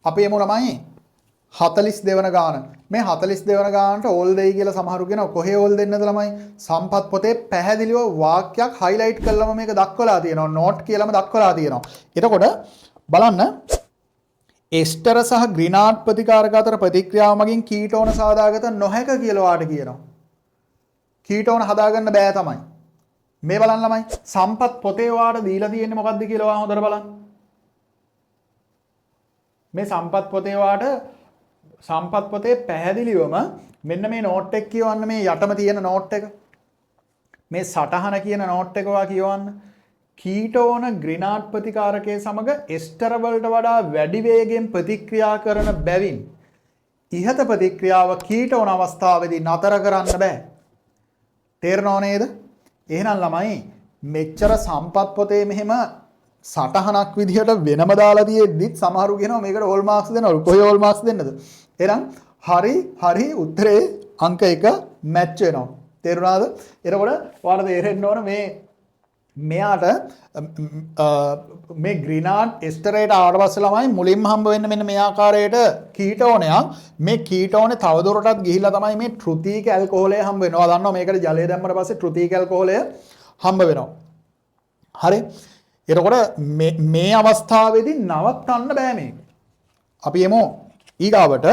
අපි එමු ළමයි 42 වන ගාන. මේ 42 වන ගානට ඕල් දෙයි කියලා සමහරු කියනවා. කොහේ ඕල් දෙන්නද ළමයි? සම්පත් පොතේ පැහැදිලිව වාක්‍යයක් highlight කරලම මේක දක්වලා තියෙනවා. note කියලාම දක්වලා තියෙනවා. එතකොට බලන්න එස්ටර සහ ග්‍රීනාඩ් ප්‍රතිකාරක අතර ප්‍රතික්‍රියාව මගින් කීටෝන සාදාගත නොහැක කියලා වාට කියනවා. කීටෝන හදාගන්න බෑ තමයි. මේ බලන්න ළමයි සම්පත් පොතේ වාට දීලා තියෙන්නේ මොකද්ද කියලා වා හොඳට බලන්න. මේ සම්පත් පොතේ වාට සම්පත් පොතේ පැහැදිලිවම මෙන්න මේ නෝට් එක කියවන්න මේ යටම තියෙන නෝට් එක. මේ සටහන කියන නෝට් එක වා කියවන්න. කීටෝන ග්‍රීනාඩ් ප්‍රතිකාරකයේ සමග එස්ටර වලට වඩා වැඩි වේගයෙන් ප්‍රතික්‍රියා කරන බැවින් ඉහත ප්‍රතික්‍රියාව කීටෝන අවස්ථාවේදී නතර කරන්න බෑ. තේරෙනව නේද? එහෙනම් ළමයි මෙච්චර සම්පත් පොතේ මෙහෙම සටහනක් විදිහට වෙනම දාලා තියෙද්දිත් සමහරු කියනවා මේකට ඕල් මාක්ස් දෙනවලු. කොහේ ඕල් මාක්ස් දෙන්නද? එහෙනම් හරි උත්තරේ අංක 1 මැච් වෙනවා. තේරුණාද? එතකොට ඔයාලට තේරෙන්න ඕන මෙයාට මේ ග්‍රීනාඩ් එස්ටරේට ආවට පස්සේ ළමයි මුලින්ම හම්බ වෙන්න මෙන්න මේ ආකාරයට කීටෝනයක්. මේ කීටෝනේ තවදුරටත් ගිහිල්ලා තමයි මේ ට්‍රුතීක ඇල්කොහොලය හම්බ වෙනවා. දන්නවා මේකට ජලය දැම්මට පස්සේ ට්‍රුතීක ඇල්කොහොලය හම්බ වෙනවා. හරි. එතකොට මේ අවස්ථාවේදී නවත්තන්න බෑ මේක. අපි එමු ඊගාවට